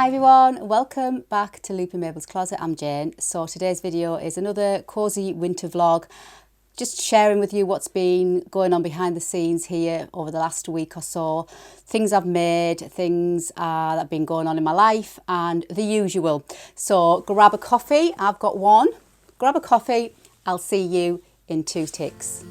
Hi everyone, welcome back to Looping Mabel's Closet. I'm Jane. So today's video is another cosy winter vlog, just sharing with you what's been going on behind the scenes here over the last week or so. Things I've made, things that have been going on in my life and the usual. So grab a coffee, I've got one. Grab a coffee, I'll see you in 2 ticks.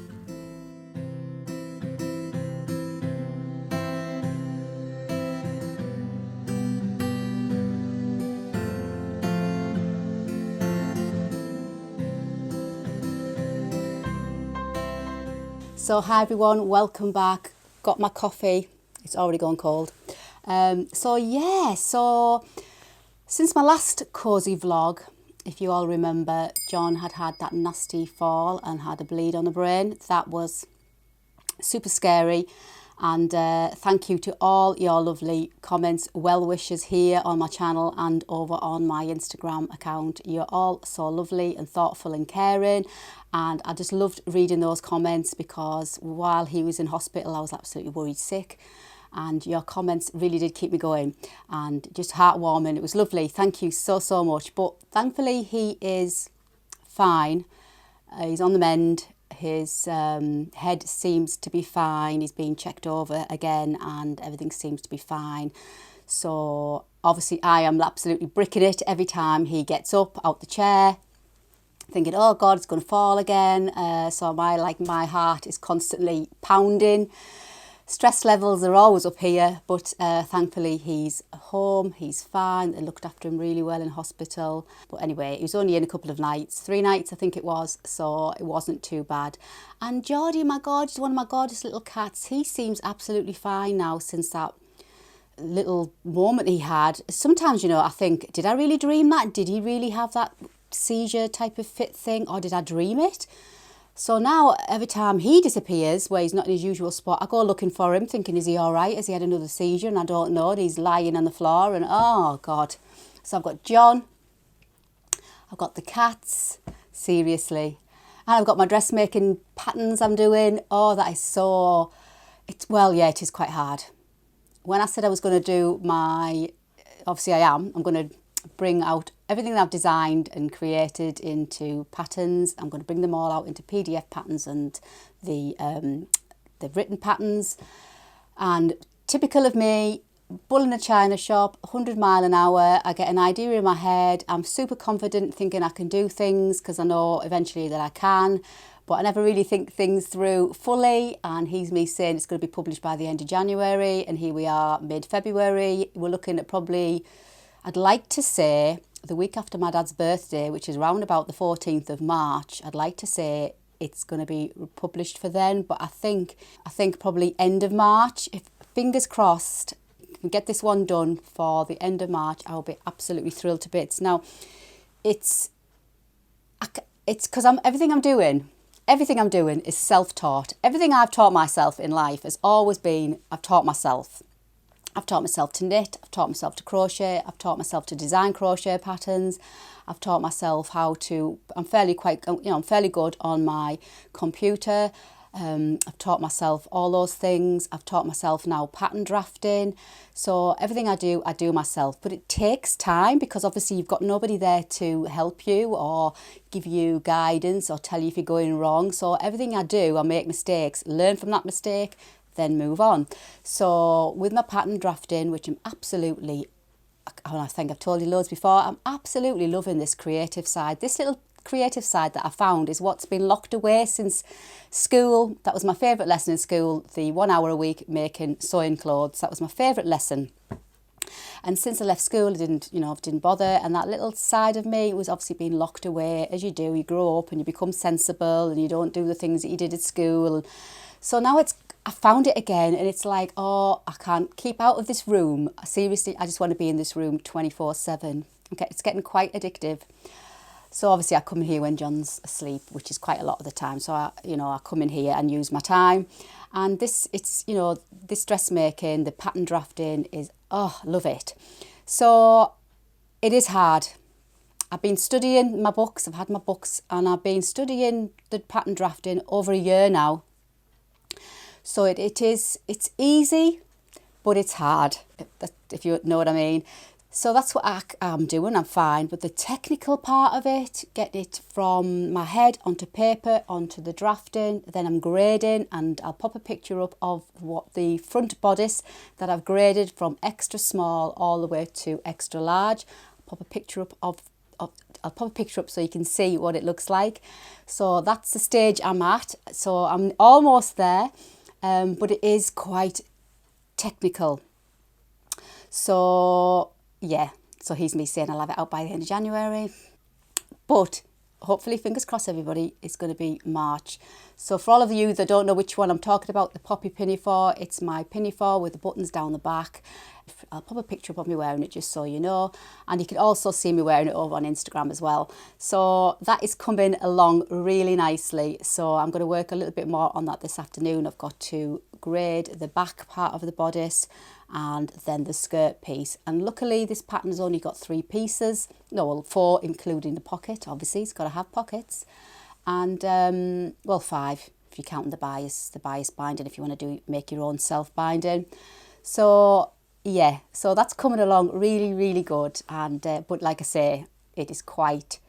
So hi everyone, welcome back. Got my coffee, it's already gone cold. So since my last cosy vlog, if you all remember, John had that nasty fall and had a bleed on the brain. That was super scary. And thank you to all your lovely comments, well wishes here on my channel and over on my Instagram account. You're all so lovely and thoughtful and caring, and I just loved reading those comments because while he was in hospital I was absolutely worried sick, and your comments really did keep me going and just heartwarming. It was lovely. Thank you so much. But thankfully he is fine. He's on the mend. His head seems to be fine. He's being checked over again and everything seems to be fine. So obviously I am absolutely bricking it every time he gets up out the chair, thinking, oh God, it's going to fall again. So my heart is constantly pounding. Stress levels are always up here, but thankfully he's home, he's fine. They looked after him really well in hospital. But anyway, he was only in a couple of nights, 3 nights I think it was, so it wasn't too bad. And Geordie, my God, he's one of my gorgeous little cats. He seems absolutely fine now since that little moment he had. Sometimes, you know, I think, did I really dream that? Did he really have that seizure type of fit thing, or did I dream it? So now every time he disappears where he's not in his usual spot, I go looking for him thinking, is he all right? Has he had another seizure? And I don't know. And he's lying on the floor and oh God. So I've got John, I've got the cats, seriously. And I've got my dressmaking patterns I'm doing. Oh, that is so, it is quite hard. When I said I was going to do obviously I'm going to bring out everything that I've designed and created into patterns. I'm going to bring them all out into PDF patterns and the written patterns. And typical of me, bull in a china shop, 100 miles an hour. I get an idea in my head. I'm super confident thinking I can do things because I know eventually that I can. But I never really think things through fully, and here's me saying it's going to be published by the end of January, and here we are mid-February. We're looking at probably, I'd like to say, the week after my dad's birthday, which is round about the 14th of March, I'd like to say it's going to be published for then, but I think probably end of March. If fingers crossed, can get this one done for the end of March, I'll be absolutely thrilled to bits. Now, it's because everything I'm doing is self-taught. Everything I've taught myself in life has always been, I've taught myself. I've taught myself to knit, I've taught myself to crochet, I've taught myself to design crochet patterns, I've taught myself how to, I'm fairly good on my computer. I've taught myself all those things. I've taught myself now pattern drafting. So everything I do myself. But it takes time because obviously you've got nobody there to help you or give you guidance or tell you if you're going wrong. So everything I do, I make mistakes, learn from that mistake, then move on. So with my pattern drafting, which I'm absolutely, I think I've told you loads before, I'm absolutely loving this creative side. This little creative side that I found is what's been locked away since school. That was my favourite lesson in school, the 1 hour a week making sewing clothes. That was my favourite lesson. And since I left school, I didn't bother. And that little side of me was obviously being locked away. As you do, you grow up and you become sensible and you don't do the things that you did at school. So now I found it again, and it's like, oh, I can't keep out of this room. Seriously, I just want to be in this room 24/7. Okay, it's getting quite addictive. So obviously I come in here when John's asleep, which is quite a lot of the time. So I come in here and use my time. And this dressmaking, the pattern drafting is, oh, love it. So it is hard. I've been studying my books. I've had my books and I've been studying the pattern drafting over a year now. So it's easy, but it's hard, if you know what I mean. So that's what I'm doing, I'm fine. But the technical part of it, getting it from my head onto paper, onto the drafting, then I'm grading, and I'll pop a picture up of what the front bodice that I've graded from extra small all the way to extra large. I'll pop a picture up I'll pop a picture up so you can see what it looks like. So that's the stage I'm at. So I'm almost there, but it is quite technical. So yeah, so here's me saying I'll have it out by the end of January. But hopefully, fingers crossed everybody, it's going to be March. So for all of you that don't know which one I'm talking about, the poppy pinafore, it's my pinafore with the buttons down the back. I'll pop a picture up of me wearing it just so you know. And you can also see me wearing it over on Instagram as well. So that is coming along really nicely. So I'm going to work a little bit more on that this afternoon. I've got to grade the back part of the bodice and then the skirt piece. And luckily this pattern's only got 3 pieces. No, well, 4 including the pocket. Obviously it's got to have pockets. And well, 5 if you're counting the bias binding, if you want to make your own self binding. So yeah, so that's coming along really good. And but like I say, it is quite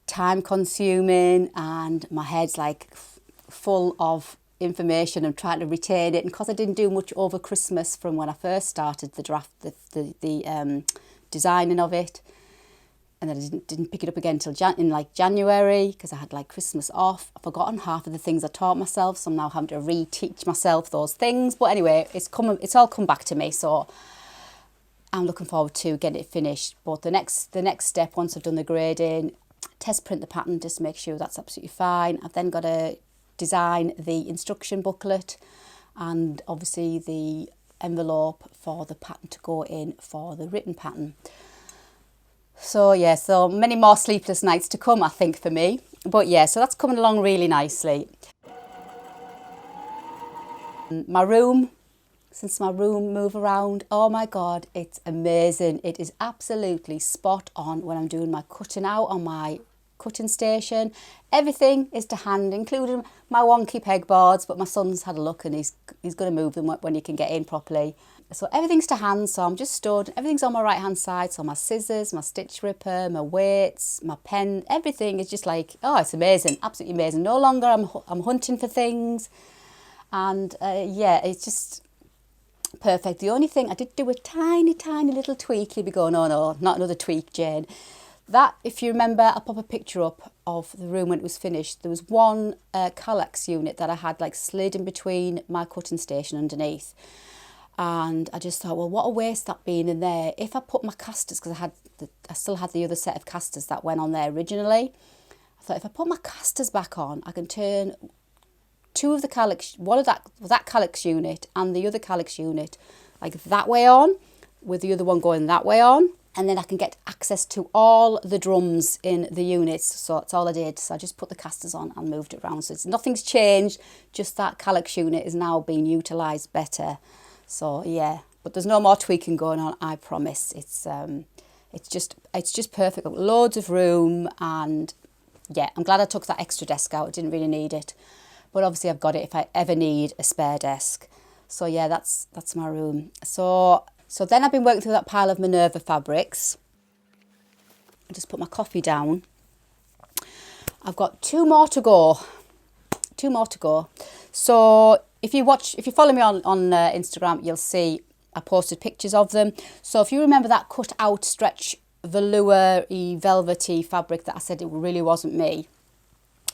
time consuming and my head's like full of information. I'm trying to retain it, and because I didn't do much over Christmas from when I first started the draft, the designing of it, and then I didn't pick it up again till in January because I had like Christmas off. I've forgotten half of the things I taught myself, so I'm now having to reteach myself those things. But anyway, it's all come back to me, so I'm looking forward to getting it finished. But the next step, once I've done the grading, test print the pattern just to make sure that's absolutely fine. I've then got to design the instruction booklet and obviously the envelope for the pattern to go in for the written pattern. So yeah, so many more sleepless nights to come, I think, for me. But yeah, so that's coming along really nicely. My room, since my room move around, oh my God, it's amazing. It is absolutely spot on when I'm doing my cutting out on my cutting station. Everything is to hand, including my wonky pegboards, but my son's had a look and he's going to move them when he can get in properly. So everything's to hand, so I'm just stood, everything's on my right hand side, so my scissors, my stitch ripper, my weights, my pen, everything is just like, oh, it's amazing, absolutely amazing. No longer I'm hunting for things, and yeah, it's just perfect. The only thing, I did do a tiny little tweak. You'd be going, oh no, not another tweak, Jane. That, if you remember, I'll pop a picture up of the room when it was finished. There was one Kallax unit that I had like slid in between my cutting station underneath. And I just thought, well, what a waste that being in there. If I put my casters, because I still had the other set of casters that went on there originally. I thought, if I put my casters back on, I can turn two of the Kallax, one of that Kallax unit and the other Kallax unit, like that way on, with the other one going that way on. And then I can get access to all the drums in the units. So that's all I did. So I just put the casters on and moved it around. So nothing's changed, just that Kallax unit is now being utilised better. So yeah, but there's no more tweaking going on, I promise. It's just perfect. Loads of room, and yeah, I'm glad I took that extra desk out. I didn't really need it, but obviously I've got it if I ever need a spare desk. So yeah, that's my room. So then I've been working through that pile of Minerva fabrics. I just put my coffee down. I've got 2 more to go. 2 more to go. So if you follow me on Instagram, you'll see I posted pictures of them. So if you remember that cut out stretch velour-y velvety fabric that I said it really wasn't me,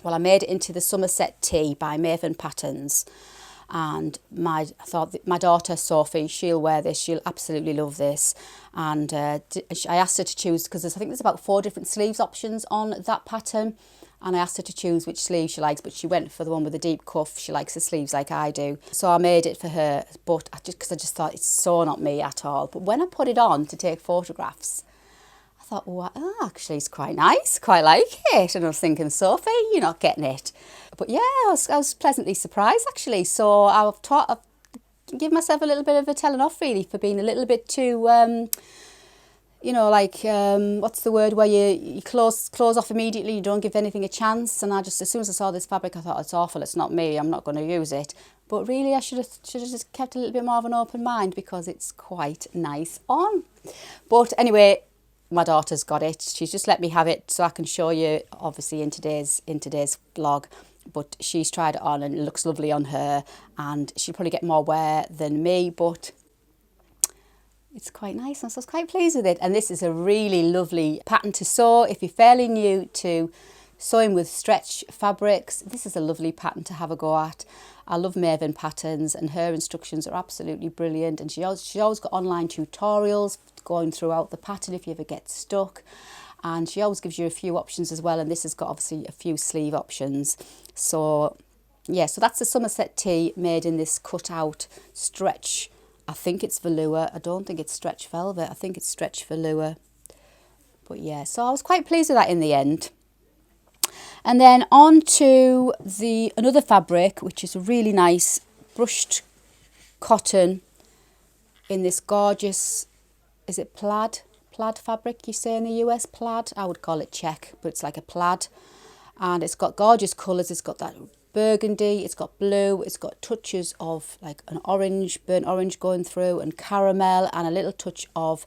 well, I made it into the Somerset Tee by Maven Patterns. And I thought my daughter Sophie, she'll wear this, she'll absolutely love this. And I asked her to choose, because I think there's about 4 different sleeves options on that pattern, and I asked her to choose which sleeve she likes, but she went for the one with the deep cuff. She likes the sleeves like I do, so I made it for her, but because I just thought it's so not me at all. But when I put it on to take photographs, I thought, oh, actually it's quite nice, quite like it. And I was thinking, Sophie, you're not getting it. But yeah, I was pleasantly surprised actually. So I've given myself a little bit of a telling off really for being a little bit too, you know, like, what's the word where you close off immediately, you don't give anything a chance. And I just, as soon as I saw this fabric, I thought, it's awful, it's not me, I'm not going to use it. But really I should have just kept a little bit more of an open mind, because it's quite nice on. But anyway, my daughter's got it. She's just let me have it so I can show you, obviously, in today's vlog. But she's tried it on and it looks lovely on her, and she'll probably get more wear than me, but it's quite nice, and so I was quite pleased with it. And this is a really lovely pattern to sew. If you're fairly new to sewing with stretch fabrics, this is a lovely pattern to have a go at. I love Maven patterns, and her instructions are absolutely brilliant, and she's always got online tutorials going throughout the pattern if you ever get stuck. And she always gives you a few options as well, and this has got obviously a few sleeve options. So yeah, so that's the Somerset tee made in this cut out stretch. I think it's velour. I don't think it's stretch velvet. I think it's stretch velour. But yeah, so I was quite pleased with that in the end. And then on to another fabric, which is a really nice brushed cotton in this gorgeous, is it plaid? Plaid fabric, you say in the US, plaid? I would call it check, but it's like a plaid. And it's got gorgeous colours. It's got that burgundy, it's got blue, it's got touches of like an orange, burnt orange going through, and caramel, and a little touch of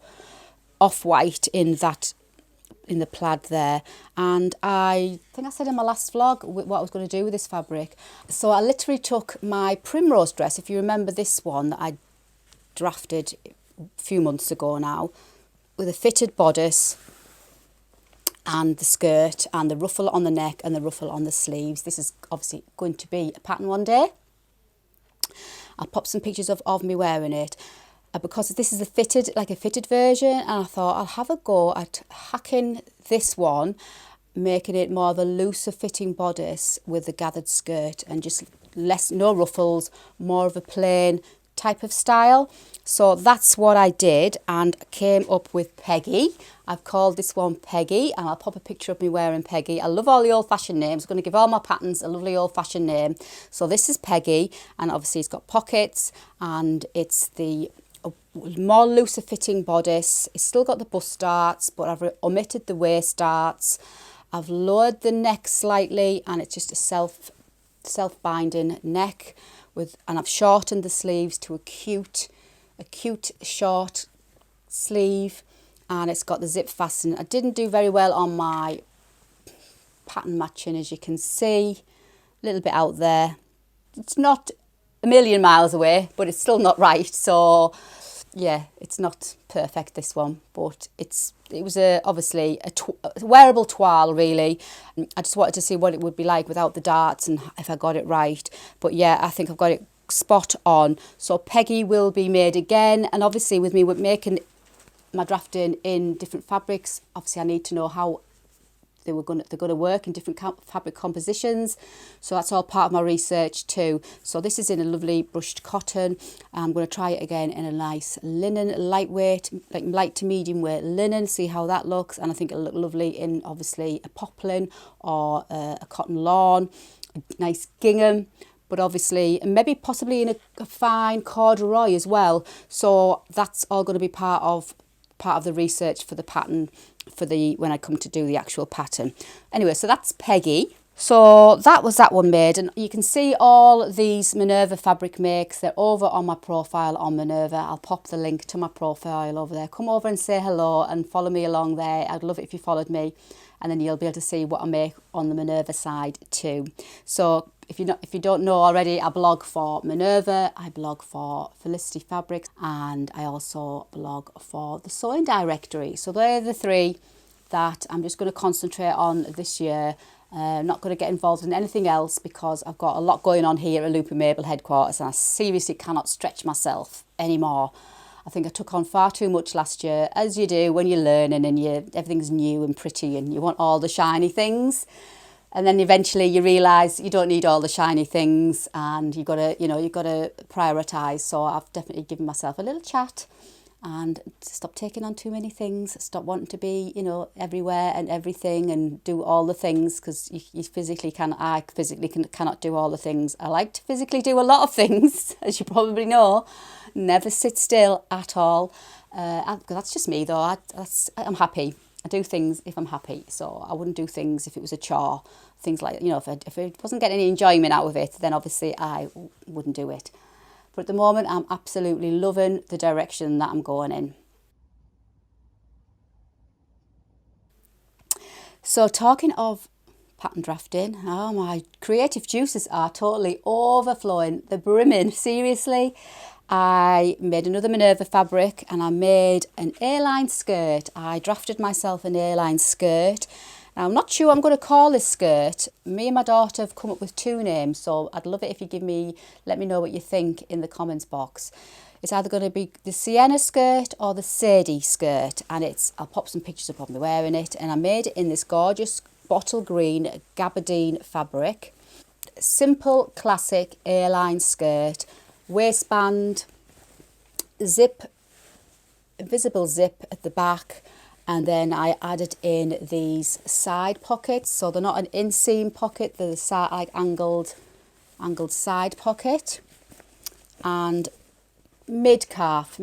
off-white in the plaid there. And I think I said in my last vlog what I was going to do with this fabric. So I literally took my primrose dress, if you remember this one that I drafted a few months ago now, with a fitted bodice and the skirt and the ruffle on the neck and the ruffle on the sleeves. This is obviously going to be a pattern one day. I'll pop some pictures of me wearing it. Because this is a fitted version, and I thought I'll have a go at hacking this one, making it more of a looser fitting bodice with the gathered skirt and just no ruffles, more of a plain type of style. So that's what I did, and came up with Peggy. I've called this one Peggy, and I'll pop a picture of me wearing Peggy. I love all the old-fashioned names. I'm going to give all my patterns a lovely old-fashioned name. So this is Peggy, and obviously it's got pockets, and it's the more looser fitting bodice. It's still got the bust darts, but I've omitted the waist darts. I've lowered the neck slightly, and it's just a self-binding neck and I've shortened the sleeves to a cute short sleeve, and it's got the zip fasten. I didn't do very well on my pattern matching, as you can see, a little bit out there. It's not a million miles away, but it's still not right. So yeah, it's not perfect, this one, but it was obviously a wearable toile, really. I just wanted to see what it would be like without the darts and if I got it right. But yeah, I think I've got it spot on. So Peggy will be made again, and obviously with me making my drafting in different fabrics, obviously I need to know how they're going to work in different fabric compositions. So that's all part of my research too. So this is in a lovely brushed cotton. I'm going to try it again in a nice linen, lightweight, like light to medium weight linen, see how that looks. And I think it'll look lovely in obviously a poplin or a cotton lawn, a nice gingham, but obviously maybe possibly in a fine corduroy as well. So that's all going to be part of the research for the pattern when I come to do the actual pattern. Anyway, so that's Peggy. So that was that one made, and you can see all these Minerva fabric makes. They're over on my profile on Minerva. I'll pop the link to my profile over there. Come over and say hello and follow me along there. I'd love it if you followed me, and then you'll be able to see what I make on the Minerva side too. So if you don't know already, I blog for Minerva, I blog for Felicity Fabrics, and I also blog for the Sewing Directory. So they're the three that I'm just going to concentrate on this year. Not going to get involved in anything else because I've got a lot going on here at Loopy Mabel headquarters, and I seriously cannot stretch myself anymore. I think I took on far too much last year, as you do when you're learning and everything's new and pretty and you want all the shiny things. And then eventually you realise you don't need all the shiny things, and you've got to prioritise. So I've definitely given myself a little chat and stop taking on too many things, stop wanting to be, everywhere and everything and do all the things, because I physically cannot do all the things. I like to physically do a lot of things, as you probably know, never sit still at all. That's just me though, I'm happy. I do things if I'm happy, so I wouldn't do things if it was a chore. Things like, if I wasn't getting any enjoyment out of it, then obviously I wouldn't do it. But at the moment, I'm absolutely loving the direction that I'm going in. So talking of pattern drafting, oh, my creative juices are totally overflowing. They're brimming, seriously. I made another Minerva fabric and I made an A-line skirt. I drafted myself an A-line skirt. Now, I'm not sure what I'm going to call this skirt. Me and my daughter have come up with two names, so I'd love it if you let me know what you think in the comments box. It's either going to be the Sienna skirt or the Sadie skirt, and I'll pop some pictures up of me wearing it, and I made it in this gorgeous bottle green gabardine fabric. Simple, classic A-line skirt, waistband, zip, invisible zip at the back, and then I added in these side pockets, so they're not an inseam pocket, they're the side, like angled side pocket, and mid-calf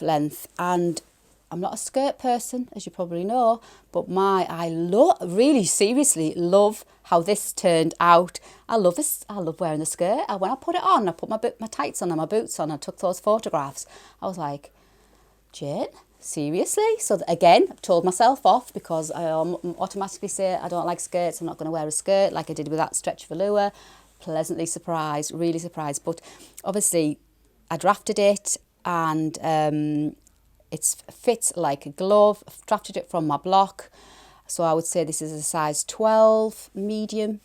length. And I'm not a skirt person, as you probably know, but really seriously love how this turned out. I love this. I love wearing the skirt. When I put it on, I put my tights on and my boots on, I took those photographs. I was like, Jane, seriously? So again, I've told myself off because I automatically say I don't like skirts. I'm not going to wear a skirt like I did with that stretch velour. Pleasantly surprised, really surprised. But obviously, I drafted it and it fits like a glove. I've drafted it from my block. So I would say this is a size 12, medium,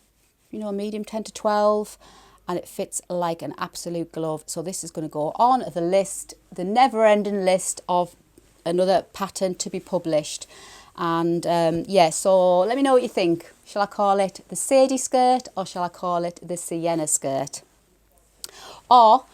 medium 10 to 12. And it fits like an absolute glove. So this is going to go on the list, the never-ending list of another pattern to be published. And yeah, so let me know what you think. Shall I call it the Sadie skirt or shall I call it the Sienna skirt? Or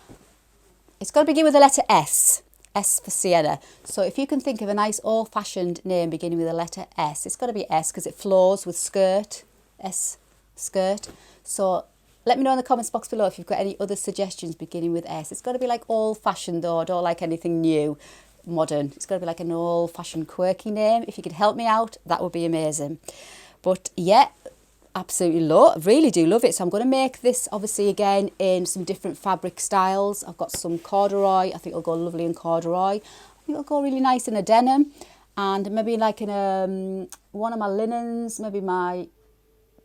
it's got to begin with the letter S. S for Sienna. So if you can think of a nice old-fashioned name beginning with the letter S, it's got to be S because it flows with skirt. S, skirt. So let me know in the comments box below if you've got any other suggestions beginning with S. It's got to be like old-fashioned though. I don't like anything new, modern. It's got to be like an old-fashioned quirky name. If you could help me out, that would be amazing. But yeah, absolutely really do love it. So I'm going to make this obviously again in some different fabric styles. I've got some corduroy. I think it'll go lovely in corduroy. I think it'll go really nice in a denim, and maybe like in one of my linens, maybe my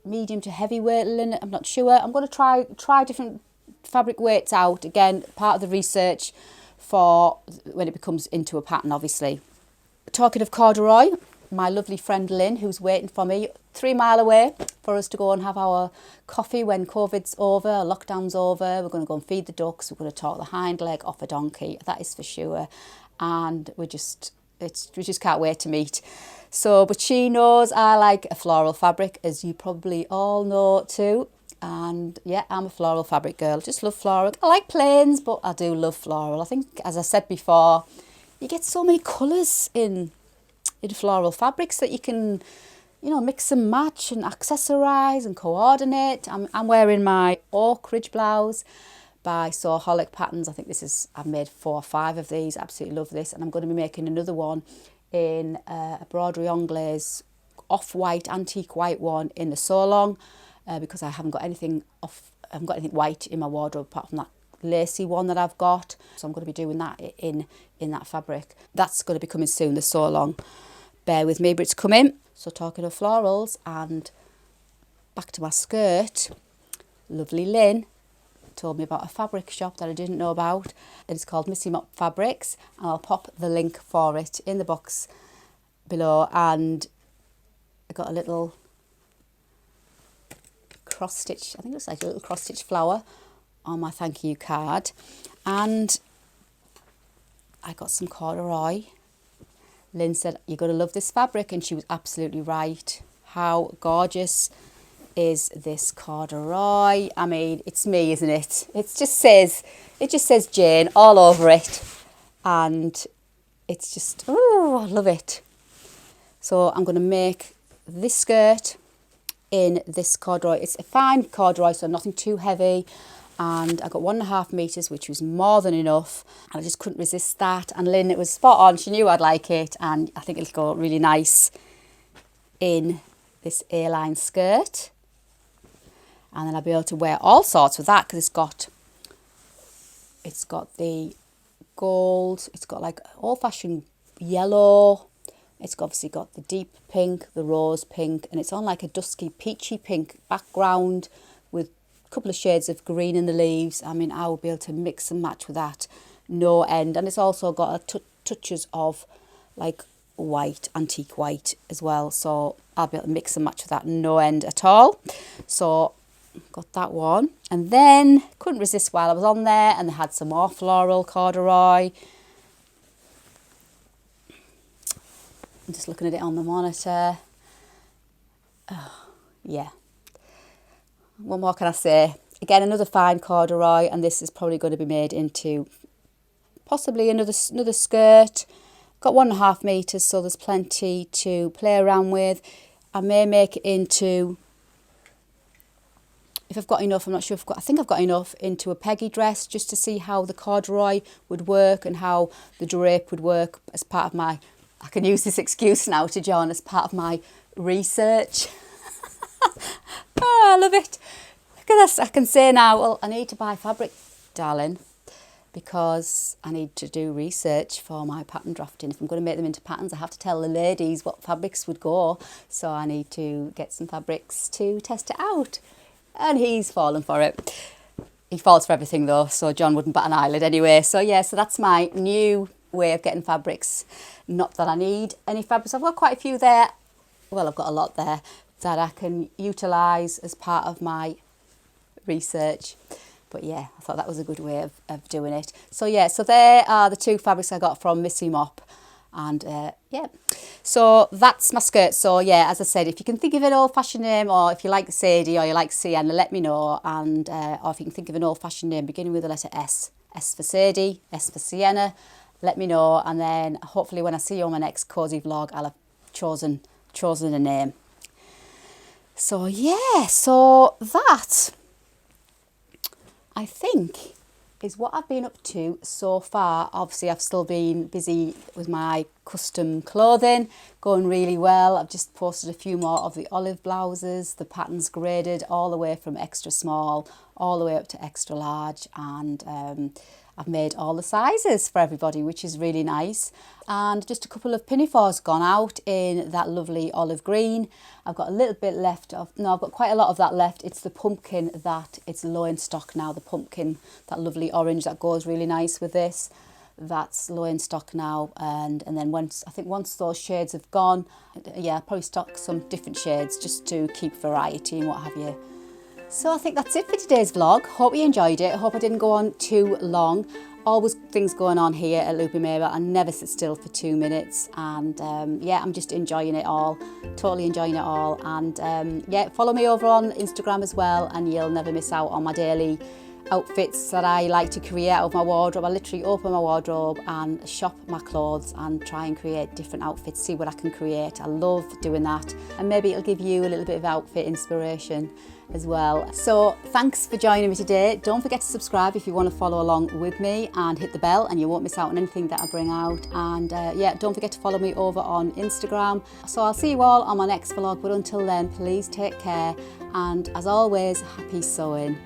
medium to heavyweight linen. I'm not sure. I'm going to try different fabric weights out. Again, part of the research for when it becomes into a pattern, obviously. Talking of corduroy, my lovely friend Lynn, who's waiting for me 3 miles away for us to go and have our coffee when COVID's over, lockdown's over. We're going to go and feed the ducks. We're going to talk the hind leg off a donkey. That is for sure. And we just can't wait to meet. So, but she knows I like a floral fabric, as you probably all know too. And yeah, I'm a floral fabric girl. Just love floral. I like plains, but I do love floral. I think, as I said before, you get so many colours in floral fabrics that you can, mix and match and accessorise and coordinate. I'm wearing my Oak Ridge blouse by Sewaholic Patterns. I think I've made 4 or 5 of these. Absolutely love this. And I'm going to be making another one in a broderie anglaise, off-white, antique white one in the so long, because I haven't got anything white in my wardrobe apart from that lacy one that I've got. So I'm going to be doing that in that fabric. That's going to be coming soon, the so long. Bear with me, but it's coming. So talking of florals, and back to my skirt, lovely Lynn told me about a fabric shop that I didn't know about. It's called Missy Mop Fabrics, and I'll pop the link for it in the box below. And I got a little cross stitch, I think it was like a little cross stitch flower on my thank you card. And I got some corduroy. Lynn said, you're going to love this fabric, and she was absolutely right. How gorgeous is this corduroy? I mean, it's me, isn't it? It just says Jane all over it, and it's just, oh, I love it. So I'm going to make this skirt in this corduroy. It's a fine corduroy, so nothing too heavy. And I got 1.5 meters, which was more than enough. And I just couldn't resist that. And Lynn, it was spot on. She knew I'd like it. And I think it'll go really nice in this A-line skirt. And then I'll be able to wear all sorts with that, because it's got the gold. It's got like old-fashioned yellow It's obviously got the deep pink, the rose pink, and it's on like a dusky peachy pink background with a couple of shades of green in the leaves. I mean, I will be able to mix and match with that no end. And it's also got touches of like white, antique white as well. So I'll be able to mix and match with that no end at all. So got that one. And then couldn't resist while I was on there, and they had some more floral corduroy. I'm just looking at it on the monitor. Oh, yeah. What more can I say? Again, another fine corduroy, and this is probably going to be made into possibly another skirt. Got 1.5 meters, so there's plenty to play around with. I may make it into, if I've got enough, I'm not sure if I've got, I think I've got enough, into a peggy dress, just to see how the corduroy would work and how the drape would work as part of my, I can use this excuse now to John, as part of my research. Oh, I love it. Look at this. I can say now, well, I need to buy fabric, darling, because I need to do research for my pattern drafting. If I'm going to make them into patterns, I have to tell the ladies what fabrics would go. So I need to get some fabrics to test it out. And he's fallen for it. He falls for everything though, so John wouldn't bat an eyelid anyway. So yeah, so that's my new way of getting fabrics. Not that I need any fabrics. I've got quite a few there. Well, I've got a lot there that I can utilise as part of my research. But yeah, I thought that was a good way of doing it. So yeah, so there are the two fabrics I got from Missy Mop. And yeah, so that's my skirt. So yeah, as I said, if you can think of an old-fashioned name, or if you like Sadie or you like Sienna, let me know. And or if you can think of an old-fashioned name beginning with the letter S. S for Sadie, S for Sienna, let me know. And then hopefully when I see you on my next Cosy vlog, I'll have chosen a name. So yeah, so that, I think, is what I've been up to so far. Obviously, I've still been busy with my custom clothing, going really well. I've just posted a few more of the olive blouses, the patterns graded all the way from extra small all the way up to extra large, and I've made all the sizes for everybody, which is really nice. And just a couple of pinafores gone out in that lovely olive green. I've got a little bit left of, no, I've got quite a lot of that left. It's the pumpkin that, it's low in stock now, the pumpkin, that lovely orange that goes really nice with this. That's low in stock now, and then once those shades have gone, yeah, I'll probably stock some different shades just to keep variety and what have you. So I think that's it for today's vlog. Hope you enjoyed it. I hope I didn't go on too long. Always things going on here at Loopy Minerva. I never sit still for 2 minutes, and yeah, I'm just enjoying it all, totally enjoying it all. And yeah, follow me over on Instagram as well, and you'll never miss out on my daily outfits that I like to create out of my wardrobe. I literally open my wardrobe and shop my clothes and try and create different outfits, see what I can create. I love doing that, and maybe it'll give you a little bit of outfit inspiration as well. So thanks for joining me today. Don't forget to subscribe if you want to follow along with me, and hit the bell and you won't miss out on anything that I bring out. And yeah, don't forget to follow me over on Instagram. So I'll see you all on my next vlog, but until then, please take care, and as always, happy sewing.